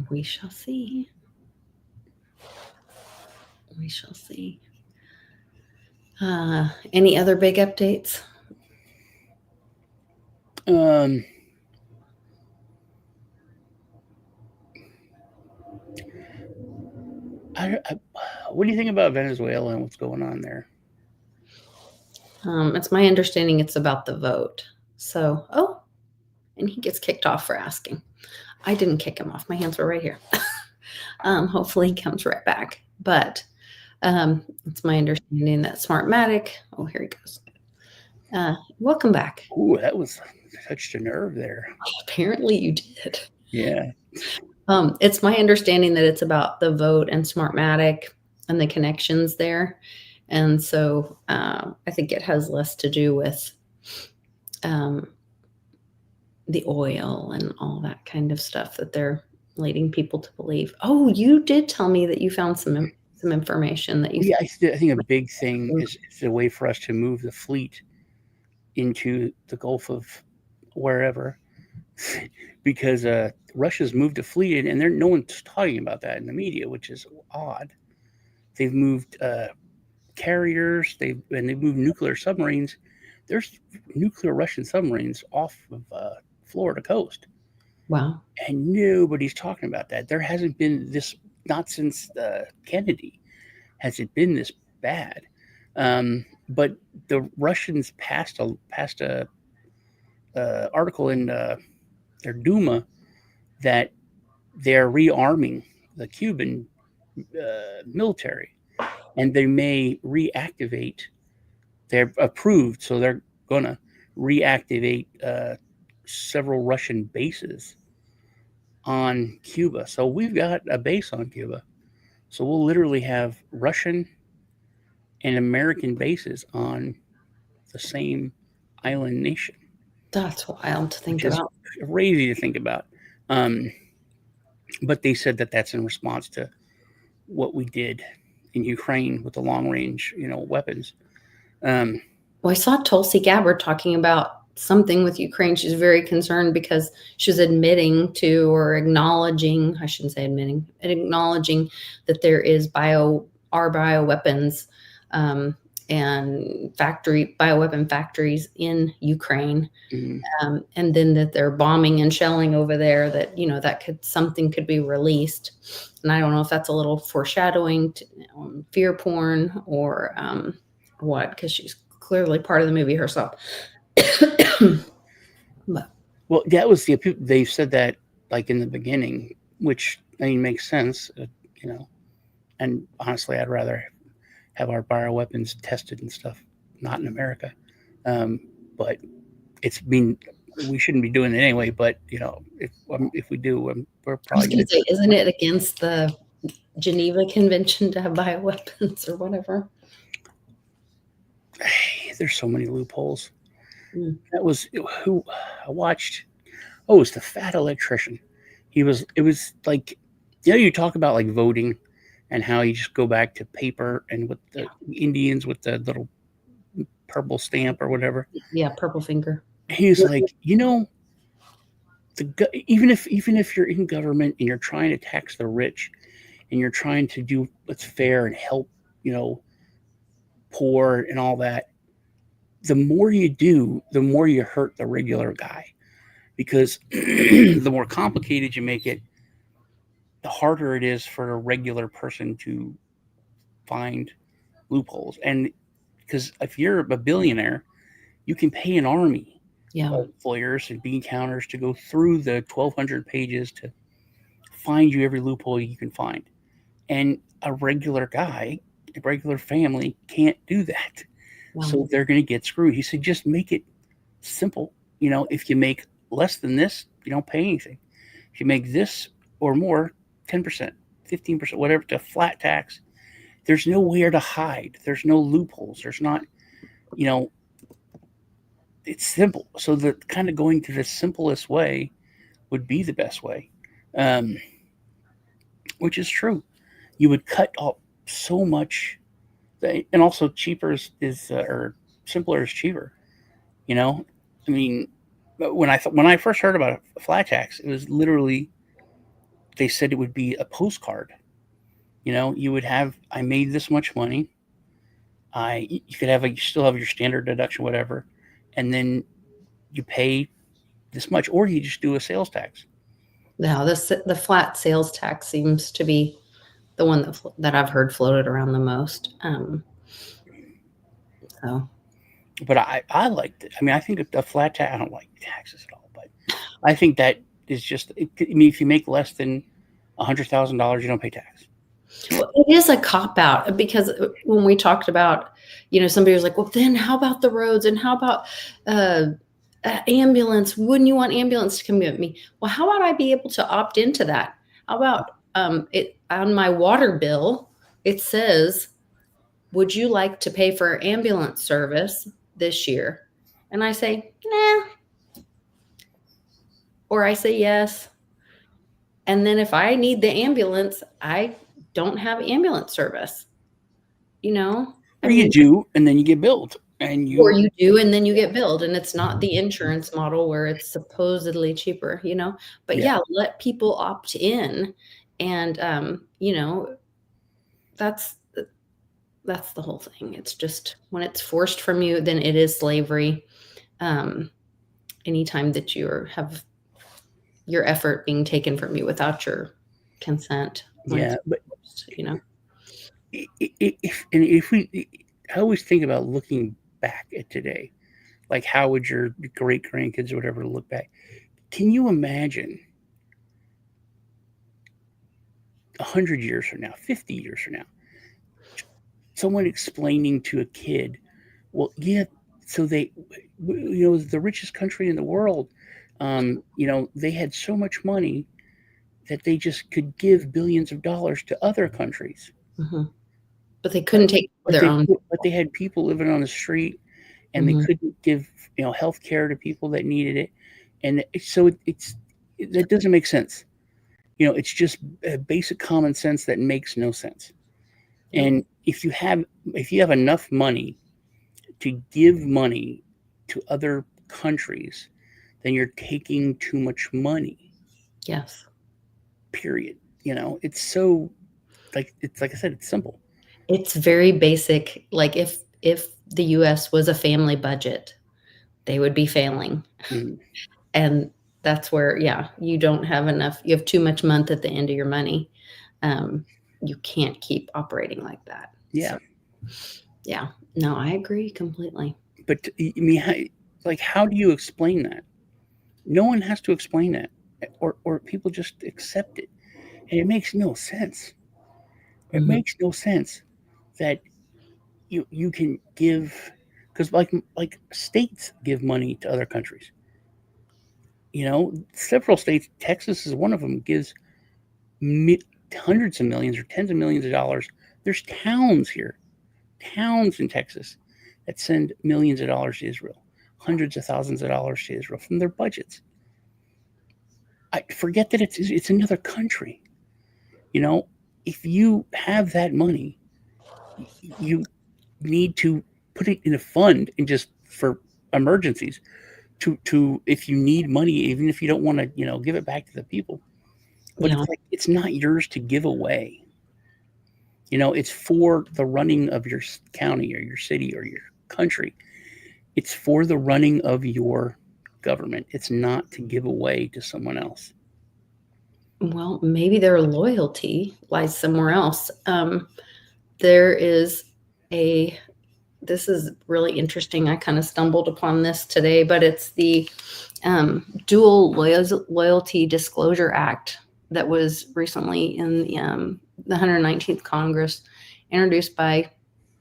We shall see. We shall see. Any other big updates? What do you think about Venezuela and what's going on there? It's my understanding it's about the vote. So, and he gets kicked off for asking. I didn't kick him off. My hands were right here. Hopefully he comes right back. But it's my understanding that Smartmatic. Oh, here he goes. Welcome back. Ooh, that touched a nerve there. Apparently you did. Yeah. It's my understanding that it's about the vote and Smartmatic and the connections there. And so I think it has less to do with the oil and all that kind of stuff that they're leading people to believe. Oh, you did tell me that you found some information that you. Yeah, I think a big thing is it's a way for us to move the fleet into the Gulf of wherever, because Russia's moved a fleet and no one's talking about that in the media, which is odd. They've moved carriers, they've moved nuclear submarines. There's nuclear Russian submarines off of Florida coast. Wow. And nobody's talking about that. There hasn't been this, not since Kennedy, has it been this bad. But the Russians passed a article in their Duma that they're rearming the Cuban military, and they may reactivate. They're approved, so they're gonna reactivate several Russian bases on Cuba. So we've got a base on Cuba. So we'll literally have Russian and American bases on the same island nation. That's wild to think about. Crazy to think about. But they said that that's in response to what we did in Ukraine with the long range, weapons. Um, Well, I saw Tulsi Gabbard talking about something with Ukraine. She's very concerned because she was admitting to, or acknowledging, I shouldn't say admitting, acknowledging that there is bioweapons, um, and bioweapon factories in Ukraine. mm, And then that they're bombing and shelling over there, that something could be released. And I don't know if that's a little foreshadowing to, fear porn, or what, because she's clearly part of the movie herself. But well, that was they said that like in the beginning, which I mean makes sense, you know. And honestly, I'd rather have our bioweapons tested and stuff, not in America. But it's been we shouldn't be doing it anyway. But if we do, we're I was probably going going to say, isn't it against the Geneva Convention to have bioweapons or whatever? to. There's so many loopholes. Mm. That was who I watched. Oh, it was the fat electrician. He was. It was like, you talk about like voting, and how you just go back to paper and with the Indians with the little purple stamp or whatever. Yeah, purple finger. He's like, even if you're in government and you're trying to tax the rich and you're trying to do what's fair and help, you know, poor and all that, the more you do, the more you hurt the regular guy because the more complicated you make it, the harder it is for a regular person to find loopholes. And because if you're a billionaire, you can pay an army Yeah. of lawyers and bean counters to go through the 1,200 pages to find you every loophole you can find. And a regular guy, a regular family can't do that. Wow. So they're going to get screwed. He said, just make it simple. If you make less than this, you don't pay anything. If you make this or more, 10%, 15%, whatever, to flat tax, there's nowhere to hide. There's no loopholes. There's not, it's simple. So the kind of going to the simplest way would be the best way, um, which is true. You would cut off so much, and also cheaper or simpler is cheaper. You know, I mean, when I first heard about a flat tax, it was literally they said it would be a postcard. You would have I made this much money. You could you still have your standard deduction, whatever, and then you pay this much, or you just do a sales tax. Now, the flat sales tax seems to be the one that I've heard floated around the most. So, But I liked it. I mean, I think a flat tax. I don't like taxes at all, but I think that is just. I mean, if you make less than $100,000, you don't pay tax. well, it is a cop out, because when we talked about, somebody was like, well, then how about the roads, and how about ambulance? Wouldn't you want ambulance to come get me? Well, how about I be able to opt into that? How about it on my water bill? It says, would you like to pay for ambulance service this year? And I say, nah. Or I say yes. And then if I need the ambulance, I don't have ambulance service. Or you do, and then you get billed, or you do, and then you get billed, and it's not the insurance model where it's supposedly cheaper, But yeah, let people opt in, and that's the whole thing. It's just when it's forced from you, then it is slavery. Anytime that you have your effort being taken from you without your consent. Yeah, but I always think about looking back at today, like how would your great grandkids or whatever look back? Can you imagine 100 years from now, 50 years from now, someone explaining to a kid, well, yeah, so the richest country in the world, they had so much money that they just could give billions of dollars to other countries. Mm-hmm. But they couldn't take their own. But they had people living on the street, and Mm-hmm. they couldn't give health care to people that needed it, and so that doesn't make sense. It's just basic common sense that makes no sense. And if you have enough money to give money to other countries, then you're taking too much money. Yes. Period. It's so like I said, it's simple. It's very basic. Like if the US was a family budget, they would be failing. Mhm. And that's where, yeah, you don't have enough. You have too much month at the end of your money. Um, you can't keep operating like that. Yeah. So, yeah, no, I agree completely. But I mean, how do you explain that? No one has to explain that, or people just accept it, and it makes no sense. It Mhm. makes no sense that you can give, because like states give money to other countries. Several states, Texas is one of them, gives hundreds of millions or tens of millions of dollars. There's towns in Texas that send millions of dollars to Israel, hundreds of thousands of dollars to Israel from their budgets. I forget that it's another country. You know, if you have that money, you need to put it in a fund and just for emergencies. To if you need money, even if you don't want to, give it back to the people. But Yeah. it's like it's not yours to give away. It's for the running of your county or your city or your country. It's for the running of your government. It's not to give away to someone else. Well, maybe their loyalty lies somewhere else. There is a, this is really interesting. I kind of stumbled upon this today, but it's the Dual Loyalty Disclosure Act that was recently in the 119th Congress, introduced by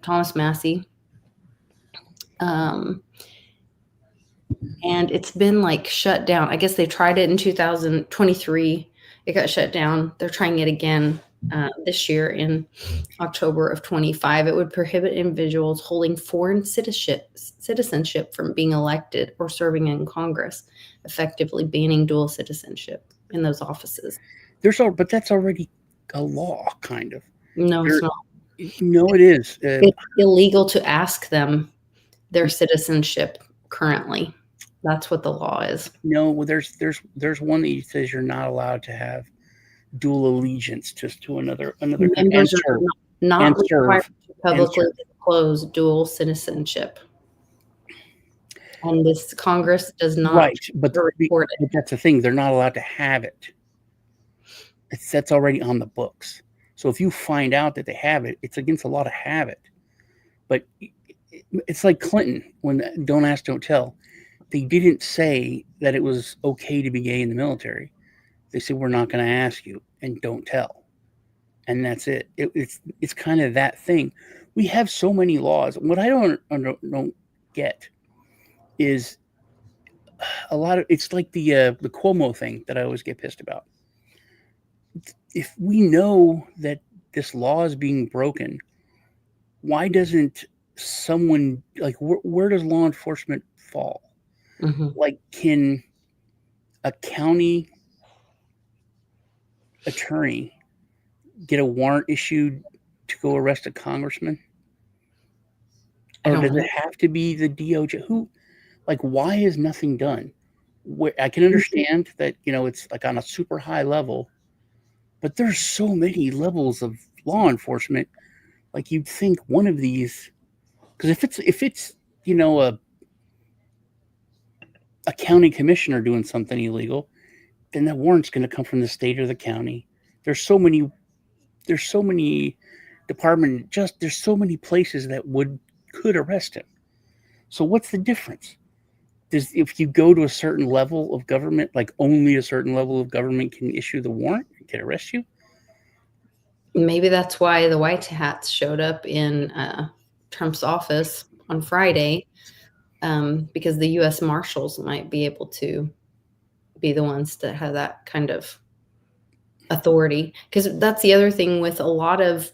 Thomas Massey. Um, and it's been like shut down. I guess they tried it in 2023. It got shut down. They're trying it again this year in October of 25. It would prohibit individuals holding foreign citizenship from being elected or serving in Congress, effectively banning dual citizenship in those offices. But that's already a law, kind of. No, it's There, not. no, it is. It's illegal to ask them their citizenship currently. That's what the law is. No, well, there's one that says you're not allowed to have dual allegiance just to another country and Members are serve not and required serve to and publicly serve. disclose dual citizenship. And this Congress does not Right, but report it. that's the thing. They're not allowed to have it. That's already on the books. So if you find out that they have it, it's against the law to have it. But it's like Clinton when Don't Ask, Don't Tell. They didn't say that it was okay to be gay in the military. They said we're not going to ask you and don't tell, and that's it. It's kind of that thing. We have so many laws. What I don't get is a lot of it's like the Cuomo thing that I always get pissed about. If we know that this law is being broken, why doesn't someone like where does law enforcement fall? Mm-hmm. Like, can a county attorney get a warrant issued to go arrest a congressman? I Or don't does it know. have to be the DOJ? Why is nothing done? I can understand that, it's like on a super high level, but there's so many levels of law enforcement. Like, you'd think one of these, because if it's, you know, a county commissioner doing something illegal, then that warrant's going to come from the state or the county. There's so many, there's so many there's so many places that could arrest him. So what's the difference? If you go to a certain level of government, like only a certain level of government can issue the warrant, can arrest you? Maybe that's why the white hats showed up in Trump's office on Friday, because the U.S. Marshals might be able to be the ones that have that kind of authority. Because that's the other thing with a lot of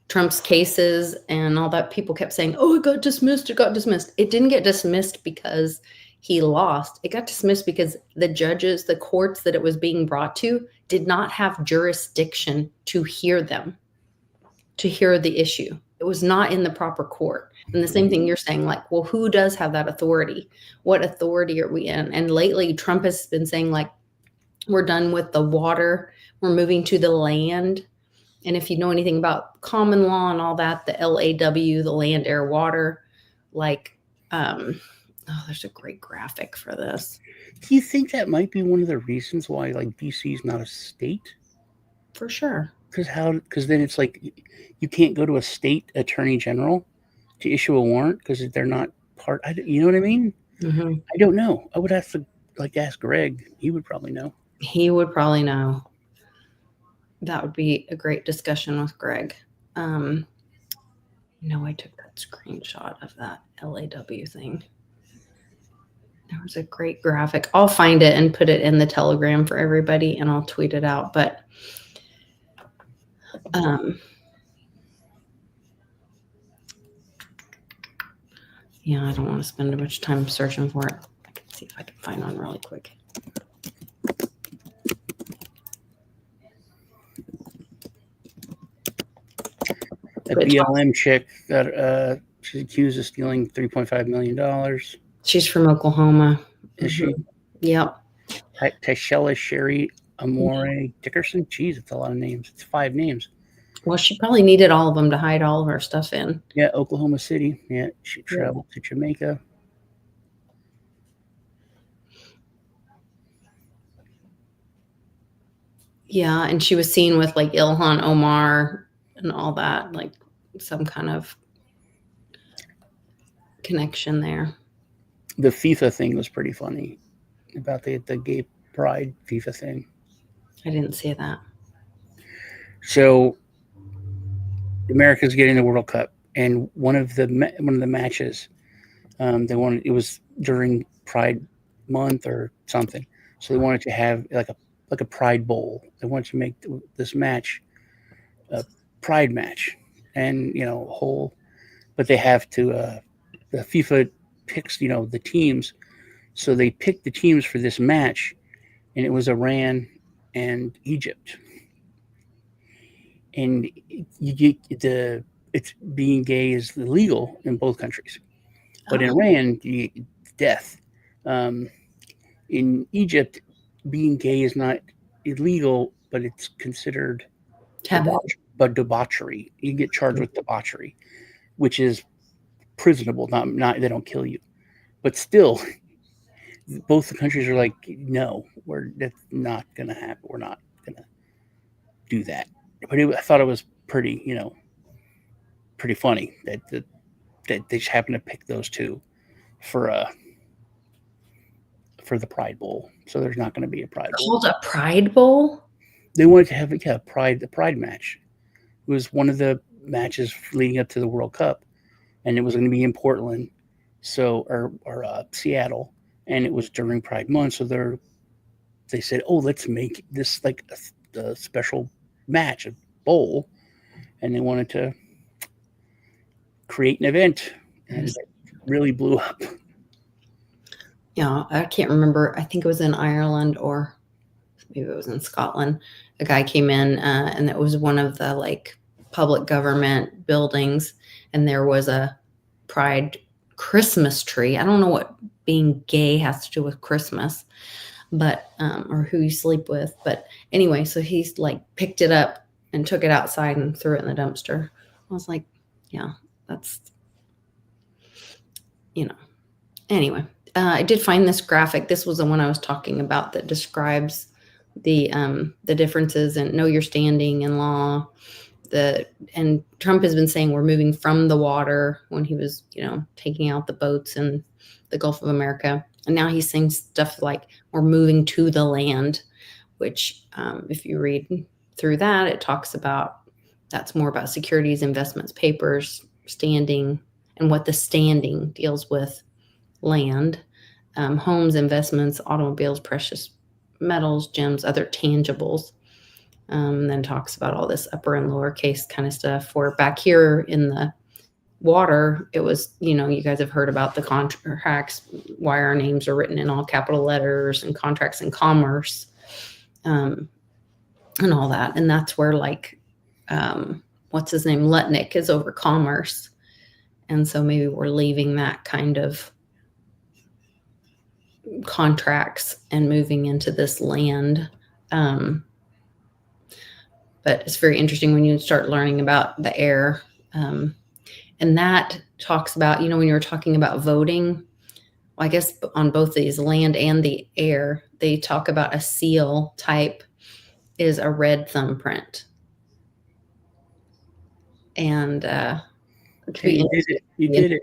Trump's cases and all that, people kept saying, oh, it got dismissed. It got dismissed. It didn't get dismissed because he lost. It got dismissed because the judges, the courts that it was being brought to, did not have jurisdiction to hear them, to hear the issue. It was not in the proper court. And the same thing you're saying, like, well, who does have that authority? What authority are we in? And lately, Trump has been saying, like, we're done with the water, we're moving to the land. And if you know anything about common law and all that, the LAW, the land, air, water, like, there's a great graphic for this. Do you think that might be one of the reasons why, like, DC is not a state? For sure. Because then it's like you can't go to a state attorney general to issue a warrant because they're not part. You know what I mean? Mm-hmm. I don't know. I would have to ask Greg. He would probably know. He would probably know. That would be a great discussion with Greg. I took that screenshot of that LAW thing. There was a great graphic. I'll find it and put it in the Telegram for everybody, and I'll tweet it out. But yeah, I don't want to spend too much time searching for it. I can see if I can find one really quick. A BLM chick got she's accused of stealing $3.5 million. She's from Oklahoma. Is she? Yep. Tashella Sherry Amore Dickerson. Jeez, it's a lot of names. It's 5 names. Well, she probably needed all of them to hide all of her stuff in. Yeah, Oklahoma City. Yeah, she traveled to Jamaica. Yeah, and she was seen with like Ilhan Omar and all that, like some kind of connection there. The FIFA thing was pretty funny about the gay pride FIFA thing. I didn't see that. So America's getting the World Cup, and one of the matches it was during Pride Month or something, so they wanted to have like a Pride Bowl. They wanted to make this match a Pride match, and but they have to. The FIFA picks the teams, so they picked the teams for this match, and it was Iran and Egypt. And you get it's being gay is illegal in both countries, but in Iran, death. In Egypt, being gay is not illegal, but it's considered debauchery. You get charged with debauchery, which is prisonable. Not they don't kill you, but still, both the countries are like, no, that's not going to happen. We're not going to do that. But I thought it was pretty funny that they just happened to pick those two for the Pride Bowl. So there's not going to be a Pride Bowl. Called a Pride Bowl? They wanted to have the Pride match. It was one of the matches leading up to the World Cup, and it was going to be in Portland, or Seattle, and it was during Pride Month. So they said, oh, let's make this like a special match, a bowl, and they wanted to create an event, and it really blew up. Yeah, I can't remember. I think it was in Ireland, or maybe it was in Scotland. A guy came in, and it was one of the like public government buildings, and there was a Pride Christmas tree. I don't know what being gay has to do with Christmas, but or who you sleep with. But anyway, so he's like picked it up and took it outside and threw it in the dumpster. I was like, yeah, that's, Anyway, I did find this graphic. This was the one I was talking about that describes the differences and know your standing in law. And Trump has been saying we're moving from the water when he was, taking out the boats in the Gulf of America. And now he's saying stuff like we're moving to the land, which if you read through that, it talks about that's more about securities, investments, papers, standing, and what the standing deals with land, homes, investments, automobiles, precious metals, gems, other tangibles. Then talks about all this upper and lower case kind of stuff. Where back here in the water, it was, you guys have heard about the contracts, why our names are written in all capital letters, and contracts in commerce, and all that. And that's where like what's his name, Lutnick is over commerce. And so maybe we're leaving that kind of contracts and moving into this land. But it's very interesting when you start learning about the air. And that talks about, when you were talking about voting, I guess on both these land and the air, they talk about a seal type is a red thumbprint. And Okay, you did it. You did it.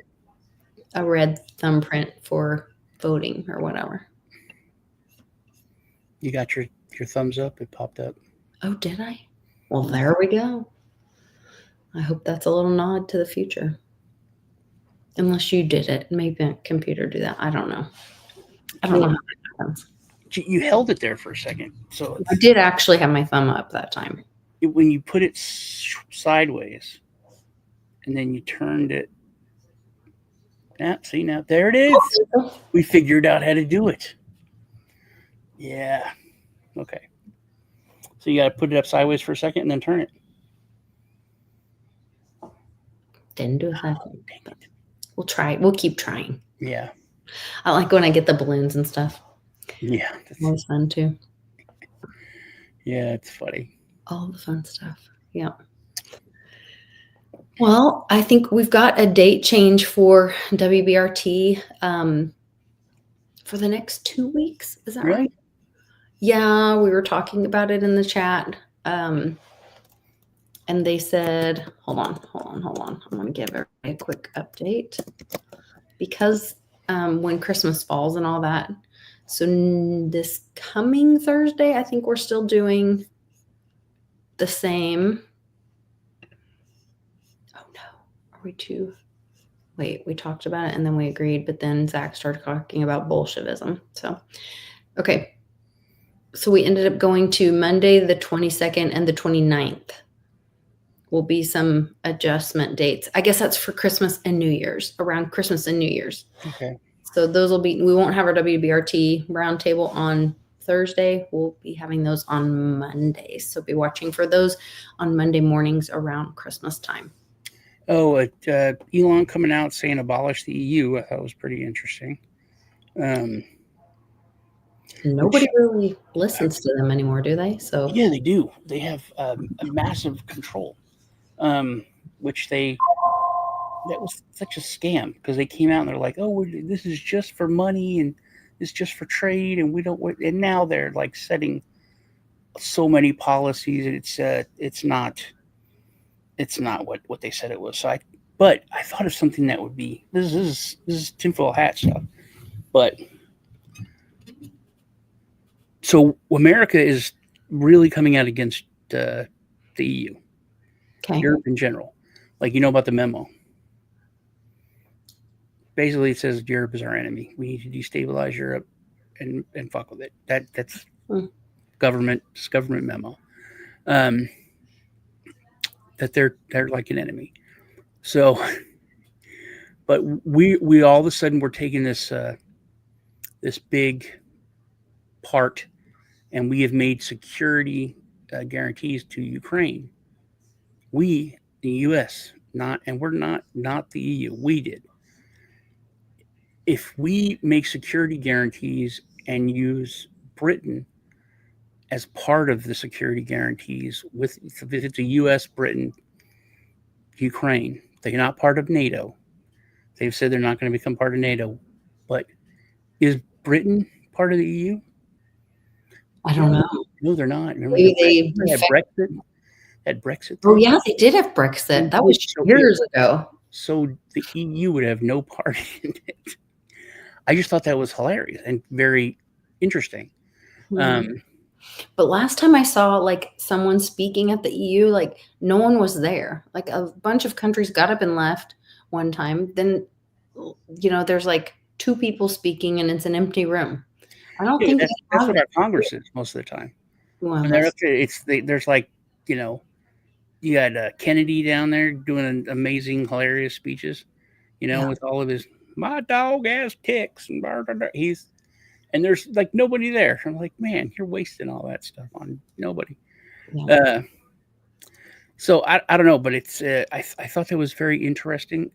A red thumbprint for voting or whatever. You got your thumbs up. It popped up. Oh, did I? Well, there we go. I hope that's a little nod to the future. Unless you did it. Maybe a computer do that. I don't know. I don't know how that happens. You held it there for a second. So I did actually have my thumb up that time. When you put it sideways and then you turned it. See, now there it is. Oh. We figured out how to do it. Yeah. Okay. So you got to put it up sideways for a second and then turn it. Didn't do a second. We'll try. We'll keep trying. Yeah. I like when I get the balloons and stuff. Yeah. That's always fun too. Yeah, it's funny. All the fun stuff. Yeah. Well, I think we've got a date change for WBRT for the next 2 weeks. Is that right? Yeah, we were talking about it in the chat. And they said, hold on. I'm going to give everybody a quick update because when Christmas falls and all that. So this coming Thursday, I think we're still doing the same. Oh no, are we too? Wait, we talked about it and then we agreed, but then Zach started talking about Bolshevism. So, okay. So we ended up going to Monday, the 22nd and the 29th. Will be some adjustment dates. I guess that's for Christmas and New Year's, around Christmas and New Year's. Okay. So those will be, we won't have our WBRT roundtable on Thursday. We'll be having those on Monday. So be watching for those on Monday mornings around Christmas time. Oh, Elon coming out saying abolish the EU. I thought was pretty interesting. Nobody really listens to them anymore, do they? So yeah, they do. They have a massive control, which that was such a scam because they came out and they're like, oh, this is just for money and it's just for trade and we don't. And now they're like setting so many policies. It's not what they said it was. But I thought of something that would be this is tinfoil hat stuff, but. So America is really coming out against the EU, Europe in general. Like, about the memo. Basically, it says Europe is our enemy. We need to destabilize Europe and fuck with it. That's government memo. That they're like an enemy. So, but we all of a sudden we're taking this big part. And we have made security guarantees to Ukraine. We, the U.S., we're not the EU. We did. If we make security guarantees and use Britain as part of the security guarantees, if it's a U.S., Britain, Ukraine, they're not part of NATO. They've said they're not going to become part of NATO. But is Britain part of the EU? I don't know. No, they're not. Remember they had Brexit? Had Brexit? Oh, yeah, they did have Brexit. That was years ago. So the EU would have no part in it. I just thought that was hilarious and very interesting. But last time I saw like someone speaking at the EU, like no one was there. Like a bunch of countries got up and left one time. Then, there's like 2 people speaking and it's an empty room. I don't think that's what our Congress is most of the time. Well, there's like, you had Kennedy down there doing amazing, hilarious speeches, with all of his, my dog has ticks and blah, blah, blah. And there's like nobody there. I'm like, man, you're wasting all that stuff on nobody. Yeah. So I don't know, but it's I thought that was very interesting.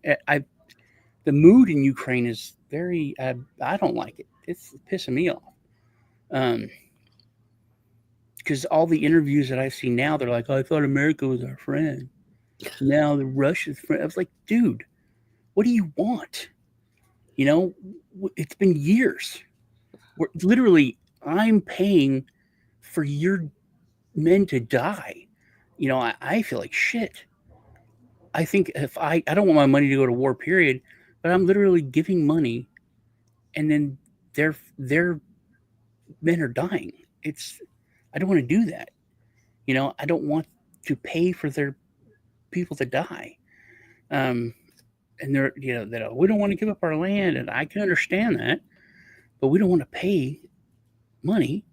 The mood in Ukraine is very I don't like it. It's pissing me off. Um, because all the interviews that I've seen now, they're like, oh, I thought America was our friend. Now the Russia's friend. I was like, dude, what do you want? You know, it's been years. Literally, I'm paying for your men to die. I feel like shit. I think if I don't want my money to go to war, period, but I'm literally giving money, and then their men are dying. I don't want to do that. I don't want to pay for their people to die. Um, and they're that we don't want to give up our land, and I can understand that, but we don't want to pay money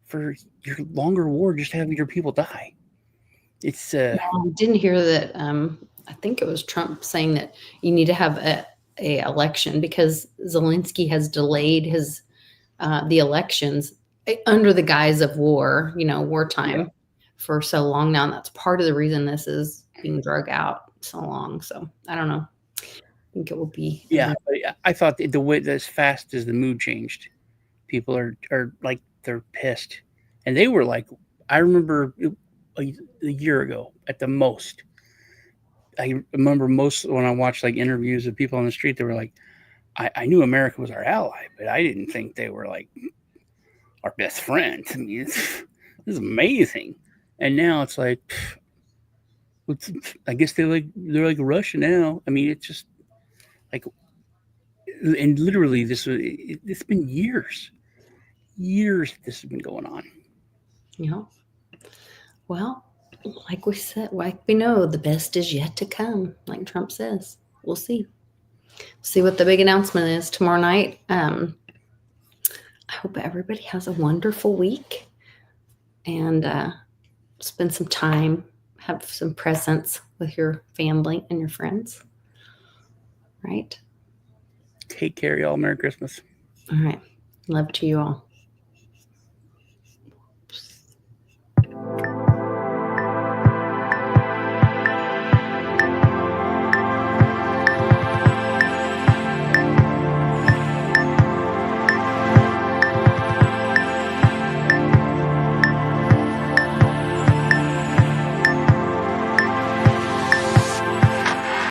for your longer war just to have your people die. It's I didn't hear that. I think it was Trump saying that you need to have a election because Zelensky has delayed his the elections under the guise of war, wartime, yeah, for so long now. And that's part of the reason this is being drug out so long. So I don't know. I think it will be. yeah. But I thought the way as fast as the mood changed, people are like they're pissed, and they were like, I remember a year ago at the most. I remember most when I watched like interviews of people on the street, they were like, I knew America was our ally, but I didn't think they were like our best friend. I mean, this is amazing. And now it's like, I guess they're like Russia now. I mean, it's just like, and literally it's been years this has been going on. Well, like we said, like we know, the best is yet to come, like Trump says. We'll see what the big announcement is tomorrow night. I hope everybody has a wonderful week and spend some time, have some presence with your family and your friends. Right? Take care, y'all. Merry Christmas. All right. Love to you all.